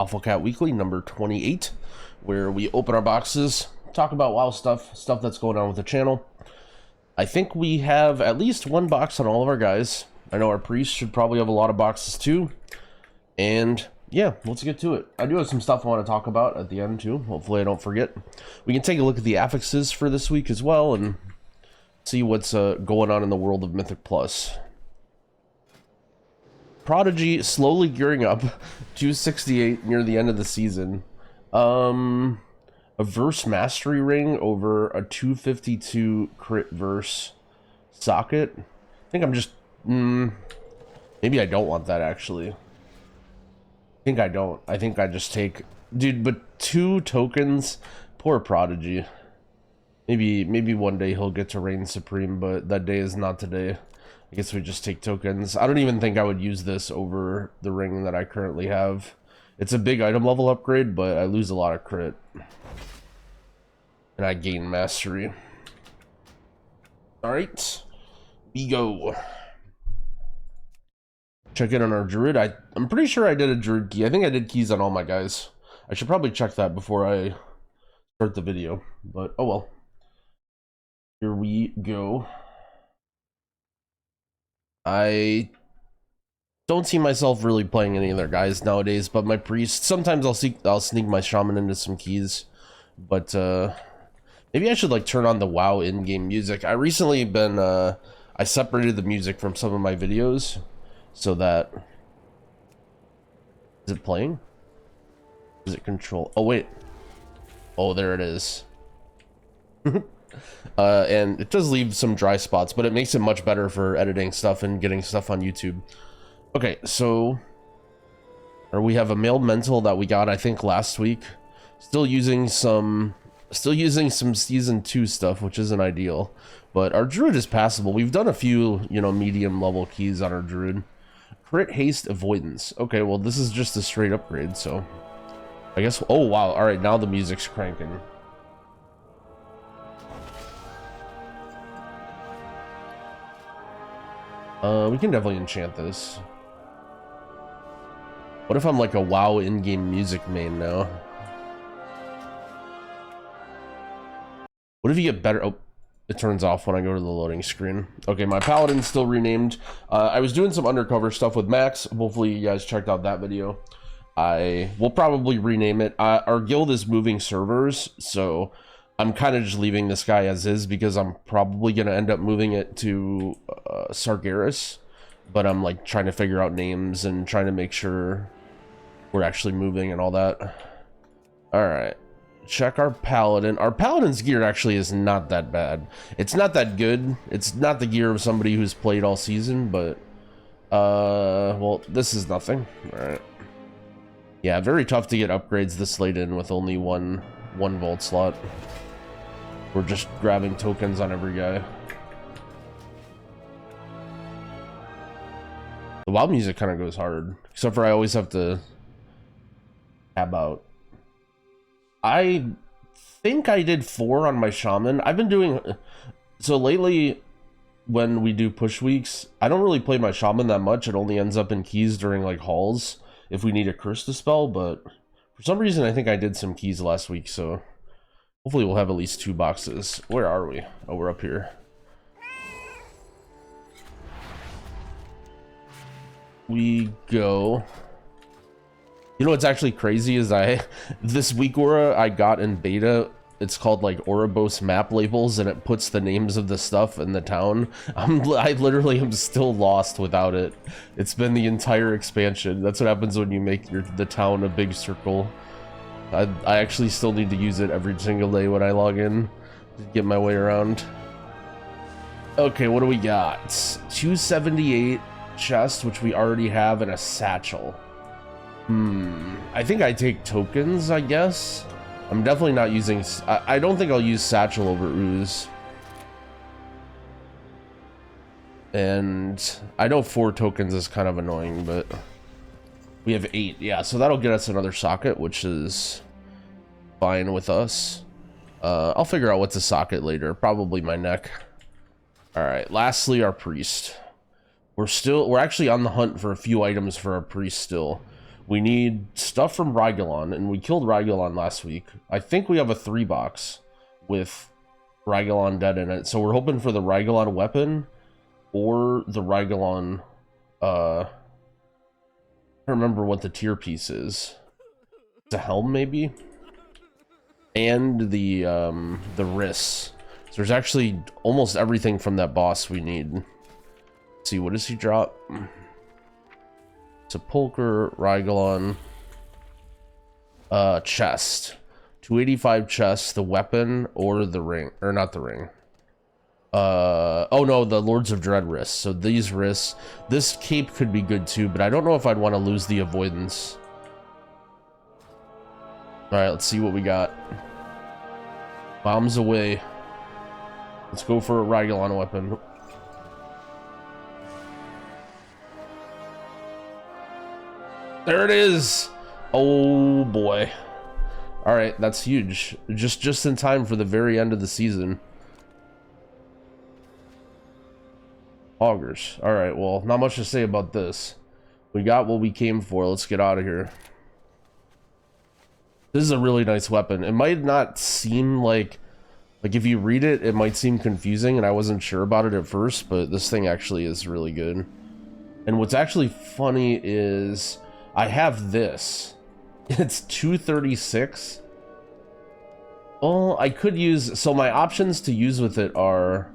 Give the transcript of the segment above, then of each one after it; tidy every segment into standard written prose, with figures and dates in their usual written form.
Wafflecat Weekly number 28, where we open our boxes, talk about WoW stuff that's going on with the channel. I think we have at least one box on all of our guys. I know our priests should probably have a lot of boxes too. And yeah, let's get to it. I do have some stuff I want to talk about at the end too. Hopefully I don't forget. We can take a look at the affixes for this week as well and see what's going on in the world of Mythic Plus. Prodigy slowly gearing up. 268 near the end of the season. A verse mastery ring over a 252 crit verse socket. I think I'm just maybe I don't want that actually. I think I don't. I think I just take, dude, but 2 tokens. Poor Prodigy. Maybe one day he'll get to reign supreme, but that day is not today. I guess we just take tokens. I don't even think I would use this over the ring that I currently have. It's a big item level upgrade, but I lose a lot of crit. And I gain mastery. Alright. We go. Check in on our Druid. I'm pretty sure I did a Druid key. I think I did keys on all my guys. I should probably check that before I start the video. But, oh well. Here we go. I don't see myself really playing any of their guys nowadays, but my priest, sometimes I'll sneak my shaman into some keys, but maybe I should like turn on the WoW in-game music. I recently been I separated the music from some of my videos so that, is it playing? Is it control? Oh wait, oh there it is. And it does leave some dry spots, but it makes it much better for editing stuff and getting stuff on YouTube. Okay, so we have a male mental that we got I think last week. Still using some season 2 stuff, which isn't ideal, but our Druid is passable. We've done a few, you know, medium level keys on our Druid. Crit haste avoidance. Okay, well this is just a straight upgrade, so I guess. Oh wow, all right, now the music's cranking. We can definitely enchant this. What if I'm like a WoW in-game music main now? What if you get better? Oh, it turns off when I go to the loading screen. Okay, my Paladin's still renamed. I was doing some undercover stuff with Max. Hopefully you guys checked out that video. I will probably rename it. Our guild is moving servers, so I'm kind of just leaving this guy as is because I'm probably going to end up moving it to Sargeras, but I'm like trying to figure out names and trying to make sure we're actually moving and all that. All right, check our Paladin. Our Paladin's gear actually is not that bad. It's not that good. It's not the gear of somebody who's played all season, but well, this is nothing. All right. Yeah, very tough to get upgrades this late in with only one vault slot. We're just grabbing tokens on every guy. The WoW music kind of goes hard, except for I always have to tab out. I think I did 4 on my shaman. I've been doing so lately. When we do push weeks, I don't really play my shaman that much. It only ends up in keys during like hauls if we need a curse to spell, but for some reason I think I did some keys last week, so hopefully we'll have at least 2 boxes. Where are we? Oh, we're up here. We go. You know what's actually crazy is this week aura I got in beta, it's called like Oribos map labels, and it puts the names of the stuff in the town. I literally am still lost without it. It's been the entire expansion. That's what happens when you make the town a big circle. I actually still need to use it every single day when I log in to get my way around. Okay, what do we got? 278 chest, which we already have, and a satchel. I think I take tokens, I guess. I'm definitely not using... I don't think I'll use satchel over ooze. And I know 4 tokens is kind of annoying, but we have 8. Yeah, so that'll get us another socket, which is fine with us. I'll figure out what's a socket later. Probably my neck. All right, lastly, our priest. We're actually on the hunt for a few items for our priest still. We need stuff from Rygolon, and we killed Rygolon last week. I think we have a 3-box with Rygolon dead in it, so we're hoping for the Rygolon weapon or the Rygolon, I don't remember what the tier piece is. It's a helm, maybe? And the wrists. So there's actually almost everything from that boss we need. Let's see, what does he drop? Sepulcher, Rygolon, chest. 285 chest, the weapon, or the ring. Or not the ring. Oh no, the Lords of Dread wrists. So these wrists. This cape could be good too, but I don't know if I'd want to lose the avoidance. Alright, let's see what we got. Bombs away. Let's go for a Rygolon weapon. There it is! Oh boy. Alright, that's huge. Just in time for the very end of the season. Augers. Alright, well, not much to say about this. We got what we came for. Let's get out of here. This is a really nice weapon. It might not seem like if you read it, it might seem confusing, and I wasn't sure about it at first, but this thing actually is really good. And what's actually funny is I have this. It's 236. Oh, I could use... So my options to use with it are...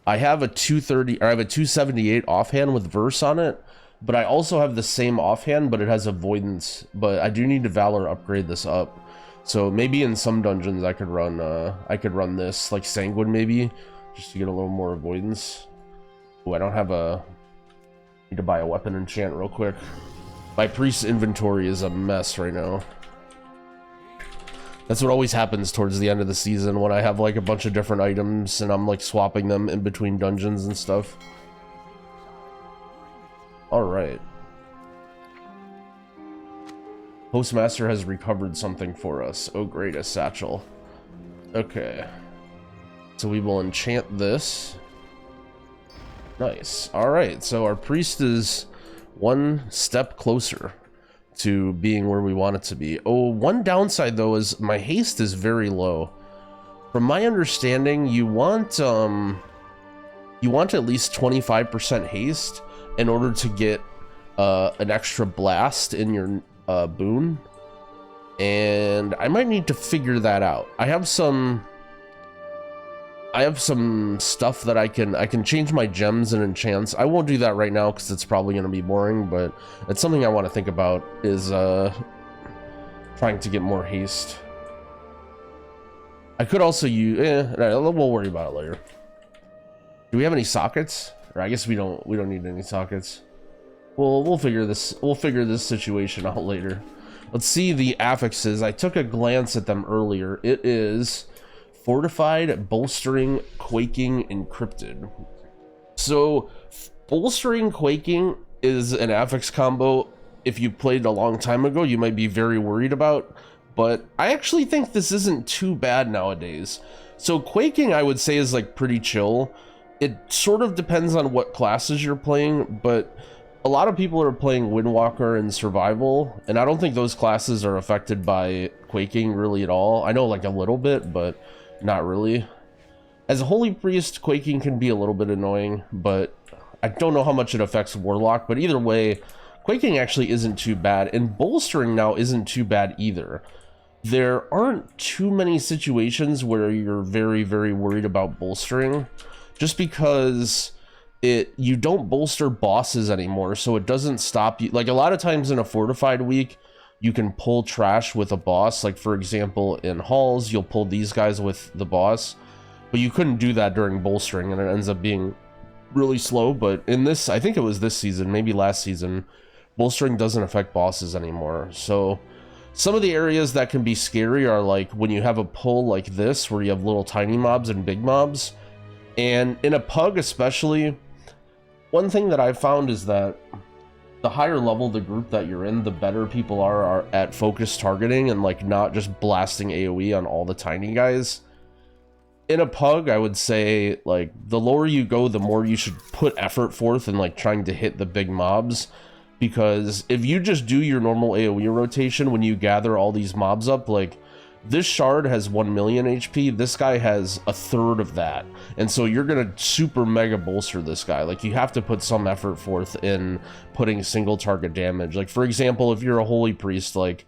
I have a 230, or I have a 278 offhand with verse on it, but I also have the same offhand, but it has avoidance. But I do need to Valor upgrade this up. So maybe in some dungeons I could run this, like Sanguine maybe, just to get a little more avoidance. Oh, I don't have a... Need to buy a weapon enchant real quick. My priest's inventory is a mess right now. That's what always happens towards the end of the season when I have like a bunch of different items and I'm like swapping them in between dungeons and stuff. Alright. Postmaster has recovered something for us. Oh great, a satchel. Okay. So we will enchant this. Nice. Alright, so our priest is one step closer to being where we want it to be. Oh, one downside though is my haste is very low. From my understanding, you want at least 25% haste in order to get an extra blast in your boon. And I might need to figure that out. I have some stuff that I can change my gems and enchants. I won't do that right now because it's probably going to be boring, but it's something I want to think about is trying to get more haste. I could also use we'll worry about it later. Do we have any sockets? Or I guess we don't need any sockets. We'll figure this situation out later. Let's see the affixes. I took a glance at them earlier. It is Fortified, Bolstering, Quaking, Encrypted. So, Bolstering, Quaking is an affix combo. If you played a long time ago, you might be very worried about. But I actually think this isn't too bad nowadays. So, Quaking, I would say, is like pretty chill. It sort of depends on what classes you're playing, but a lot of people are playing Windwalker and Survival, and I don't think those classes are affected by Quaking really at all. I know like a little bit, but not really. As a Holy Priest, Quaking can be a little bit annoying, but I don't know how much it affects Warlock, but either way, Quaking actually isn't too bad, and Bolstering now isn't too bad either. There aren't too many situations where you're very, very worried about Bolstering, just because you don't bolster bosses anymore, so it doesn't stop you. Like a lot of times in a Fortified week, you can pull trash with a boss. Like for example, in Halls, you'll pull these guys with the boss, but you couldn't do that during Bolstering, and it ends up being really slow. But in this, I think it was this season, maybe last season, Bolstering doesn't affect bosses anymore. So some of the areas that can be scary are like when you have a pull like this, where you have little tiny mobs and big mobs. And in a pug especially, one thing that I've found is that the higher level the group that you're in, the better people are at focus targeting and like not just blasting AoE on all the tiny guys. In a pug, I would say like the lower you go, the more you should put effort forth in like trying to hit the big mobs. because if you just do your normal AoE rotation when you gather all these mobs up, like this shard has 1 million HP, this guy has a third of that, and so you're gonna super mega bolster this guy. Like you have to put some effort forth in putting single target damage. Like for example, if you're a holy priest, like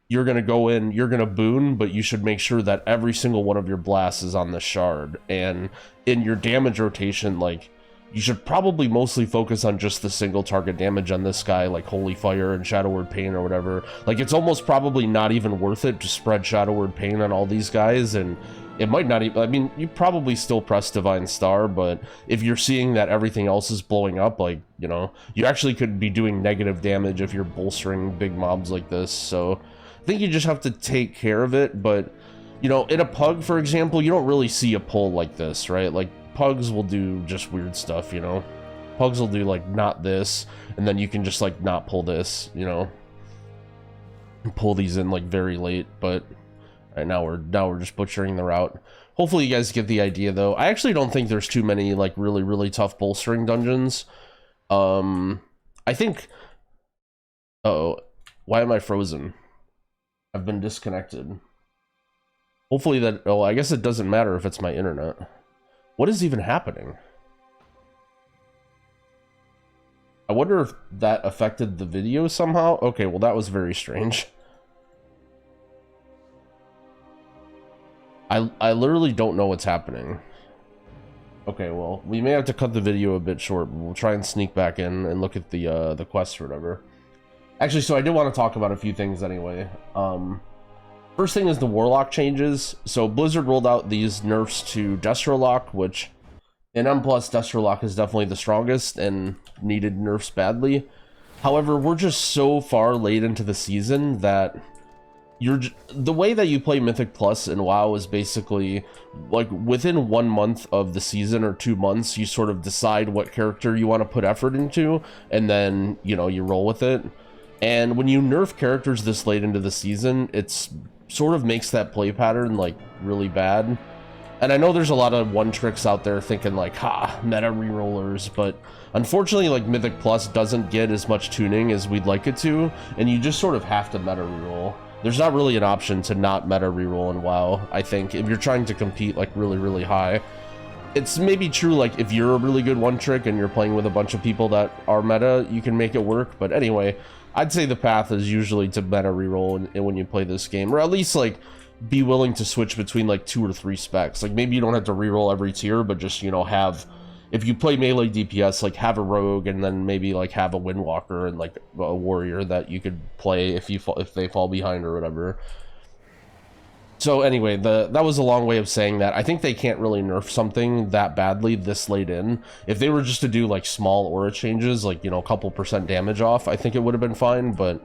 you're gonna go in, you're gonna boon, but you should make sure that every single one of your blasts is on the shard, and in your damage rotation, like you should probably mostly focus on just the single target damage on this guy, like Holy Fire and Shadow Word Pain or whatever. Like it's almost probably not even worth it to spread Shadow Word Pain on all these guys, and it might not even, I mean, you probably still press Divine Star, but if you're seeing that everything else is blowing up, like, you know, you actually could be doing negative damage if you're bolstering big mobs like this. So I think you just have to take care of it. But, you know, in a pug, for example, you don't really see a pull like this, right? Like pugs will do just weird stuff, you know. Pugs will do like not this, and then you can just like not pull this, you know, and pull these in like very late. But right now we're just butchering the route. Hopefully you guys get the idea though. I actually don't think there's too many like really tough bolstering dungeons. I think, uh-oh, why am I frozen? I've been disconnected. Hopefully that, oh, I guess it doesn't matter if it's my internet. What is even happening? I wonder if that affected the video somehow. Okay, well that was very strange. I literally don't know what's happening. Okay, well, we may have to cut the video a bit short, but we'll try and sneak back in and look at the quest or whatever. Actually, so I did want to talk about a few things anyway. First thing is the Warlock changes. So Blizzard rolled out these nerfs to Destrolock, which in M+, Destrolock is definitely the strongest and needed nerfs badly. However, we're just so far late into the season that the way that you play Mythic Plus in WoW is basically like within 1 month of the season or 2 months, you sort of decide what character you want to put effort into, and then, you know, you roll with it. And when you nerf characters this late into the season, it's sort of makes that play pattern like really bad. And I know there's a lot of one tricks out there thinking like, ha, meta rerollers, but unfortunately like Mythic Plus doesn't get as much tuning as we'd like it to, and you just sort of have to meta reroll. There's not really an option to not meta reroll in WoW, I think, if you're trying to compete like really high. It's maybe true like if you're a really good one trick and you're playing with a bunch of people that are meta, you can make it work, but anyway, I'd say the path is usually to meta reroll when you play this game, or at least like be willing to switch between like 2 or 3 specs. Like maybe you don't have to reroll every tier, but just, you know, have, if you play melee DPS, like have a rogue and then maybe like have a windwalker and like a warrior that you could play if they fall behind or whatever. So anyway, that was a long way of saying that I think they can't really nerf something that badly this late in. If they were just to do like small aura changes, like, you know, a couple % damage off, I think it would have been fine, but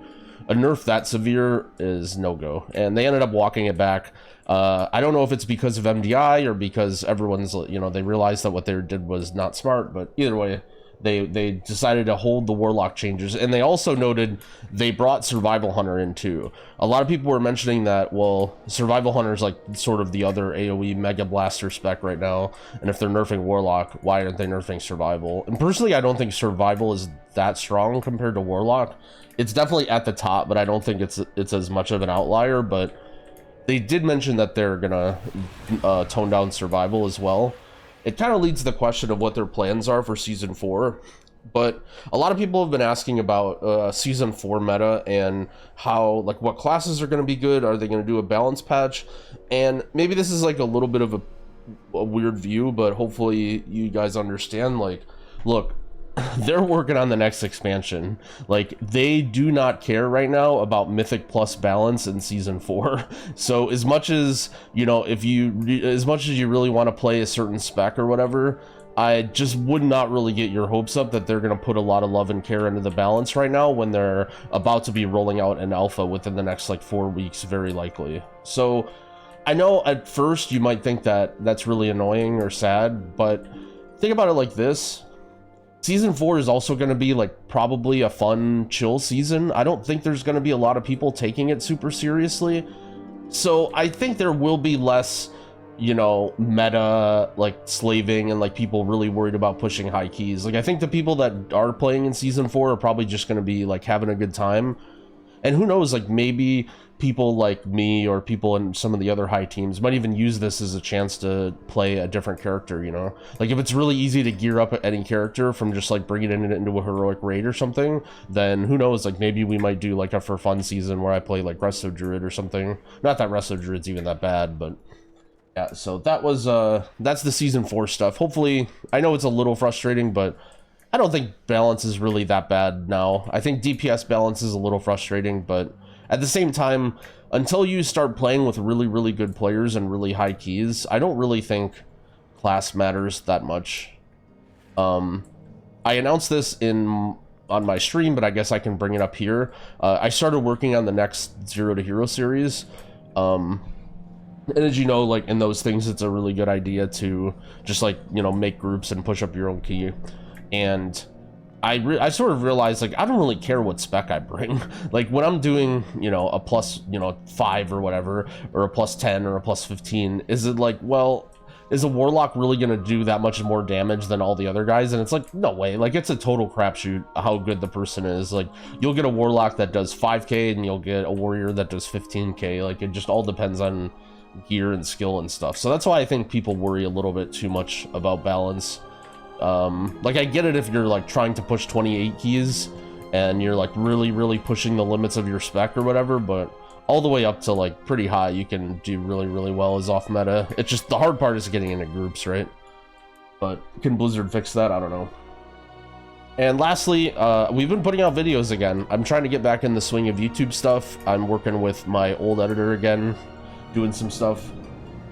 a nerf that severe is no-go. And they ended up walking it back. I don't know if it's because of MDI or because everyone's, you know, they realized that what they did was not smart, but either way, they decided to hold the Warlock changes. And they also noted they brought Survival Hunter in too. A lot of people were mentioning that, well, Survival Hunter is like sort of the other AoE Mega Blaster spec right now, and if they're nerfing Warlock, why aren't they nerfing Survival? And personally, I don't think Survival is that strong compared to Warlock. It's definitely at the top, but I don't think it's as much of an outlier. But they did mention that they're gonna tone down Survival as well. It kind of leads to the question of what their plans are for Season 4. But a lot of people have been asking about Season 4 meta and how, like, what classes are going to be good. Are they going to do a balance patch? And maybe this is like a little bit of a weird view, but hopefully you guys understand. Like, look, they're working on the next expansion. Like, they do not care right now about Mythic Plus balance in Season 4. So as much as, you know, as much as you really want to play a certain spec or whatever, I just would not really get your hopes up that they're going to put a lot of love and care into the balance right now when they're about to be rolling out an alpha within the next like 4 weeks, very likely. So I know at first you might think that that's really annoying or sad, but think about it like this. Season 4 is also going to be like probably a fun, chill season. I don't think there's going to be a lot of people taking it super seriously. So I think there will be less, you know, meta like slaving and like people really worried about pushing high keys. Like I think the people that are playing in season 4 are probably just going to be like having a good time. And who knows, like maybe people like me or people in some of the other high teams might even use this as a chance to play a different character, you know? Like if it's really easy to gear up any character from just like bringing it into a heroic raid or something, then who knows, like maybe we might do like a for fun season where I play like Resto Druid or something. Not that Resto Druid's even that bad, but yeah, so that was that's the season 4 stuff. Hopefully, I know it's a little frustrating, but I don't think balance is really that bad now. I think DPS balance is a little frustrating, but at the same time, until you start playing with really, really good players and really high keys, I don't really think class matters that much. I announced this on my stream, but I guess I can bring it up here. I started working on the next Zero to Hero series. And as you know, like in those things, it's a really good idea to just like, you know, make groups and push up your own key. And I sort of realized, like, I don't really care what spec I bring. Like when I'm doing, you know, a plus, you know, 5 or whatever, or a plus 10 or a plus 15, is it like, well, is a Warlock really going to do that much more damage than all the other guys? And it's like, no way. Like it's a total crapshoot how good the person is. Like you'll get a Warlock that does 5k and you'll get a Warrior that does 15k. Like it just all depends on gear and skill and stuff. So that's why I think people worry a little bit too much about balance. Like I get it if you're like trying to push 28 keys and you're like really pushing the limits of your spec or whatever, but all the way up to like pretty high you can do really well as off meta. It's just the hard part is getting into groups, right? But can Blizzard fix that? I don't know. And lastly, we've been putting out videos again. I'm trying to get back in the swing of YouTube stuff. I'm working with my old editor again, doing some stuff,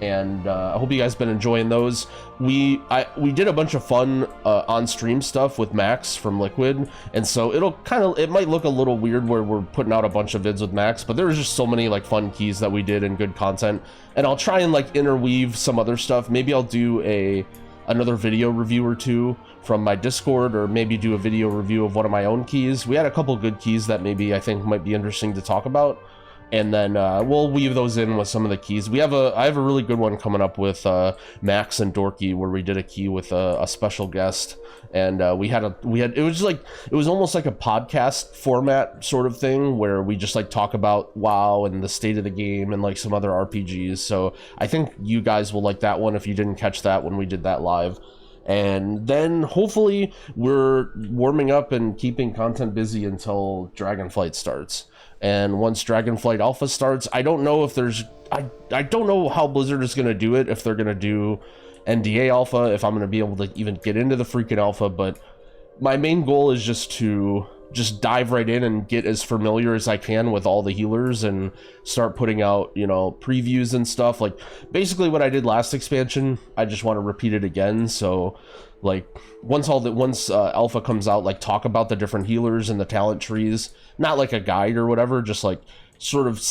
and I hope you guys been enjoying those. We did a bunch of fun on stream stuff with Max from Liquid, and so it might look a little weird where we're putting out a bunch of vids with Max, but there's just so many like fun keys that we did and good content, and I'll try and like interweave some other stuff. Maybe I'll do another video review or two from my Discord, or maybe do a video review of one of my own keys. We had a couple good keys that maybe I think might be interesting to talk about. And then we'll weave those in with some of the keys. I have a really good one coming up with Max and Dorky, where we did a key with a special guest, and it was almost like a podcast format sort of thing where we just like talk about WoW and the state of the game and like some other RPGs. So I think you guys will like that one if you didn't catch that when we did that live. And then hopefully we're warming up and keeping content busy until Dragonflight starts. And once Dragonflight Alpha starts, I don't know if I don't know how Blizzard is going to do it, if they're going to do NDA Alpha, if I'm going to be able to even get into the freaking Alpha, but my main goal is just to dive right in and get as familiar as I can with all the healers and start putting out, you know, previews and stuff. Like basically what I did last expansion, I just want to repeat it again. So like once Alpha comes out, like talk about the different healers and the talent trees, not like a guide or whatever, just like sort of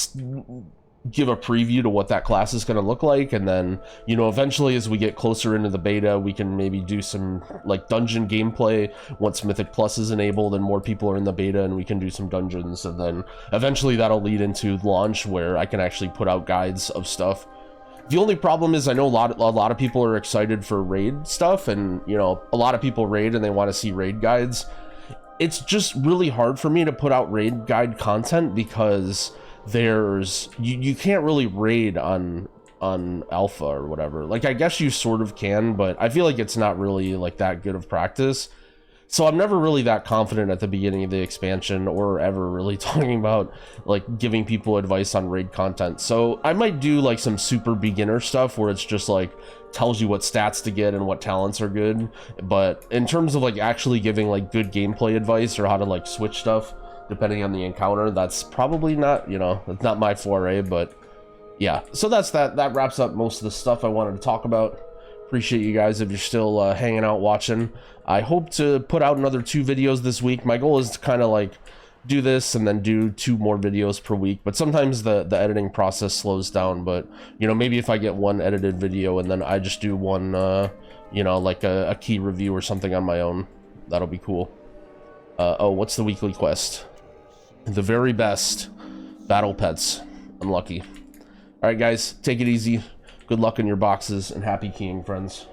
give a preview to what that class is going to look like. And then, you know, eventually as we get closer into the beta, we can maybe do some like dungeon gameplay once Mythic Plus is enabled and more people are in the beta, and we can do some dungeons. And then eventually that'll lead into launch where I can actually put out guides of stuff. The only problem is I know a lot of people are excited for raid stuff, and you know, a lot of people raid and they want to see raid guides. It's just really hard for me to put out raid guide content because you can't really raid on alpha or whatever. Like I guess you sort of can, but I feel like it's not really like that good of practice. So I'm never really that confident at the beginning of the expansion, or ever really talking about like giving people advice on raid content. So I might do like some super beginner stuff where it's just like tells you what stats to get and what talents are good. But in terms of like actually giving like good gameplay advice or how to like switch stuff depending on the encounter, that's probably not, you know, that's not my foray. But yeah, so that wraps up most of the stuff I wanted to talk about. Appreciate you guys if you're still hanging out watching. I hope to put out another 2 videos this week. My goal is to kind of like do this and then do 2 more videos per week, but sometimes the editing process slows down. But you know, maybe if I get 1 edited video and then I just do 1 you know, like a key review or something on my own, that'll be cool. Oh, what's the weekly quest? The very best battle pets. Unlucky. All right guys, take it easy. Good luck in your boxes and happy keying, friends.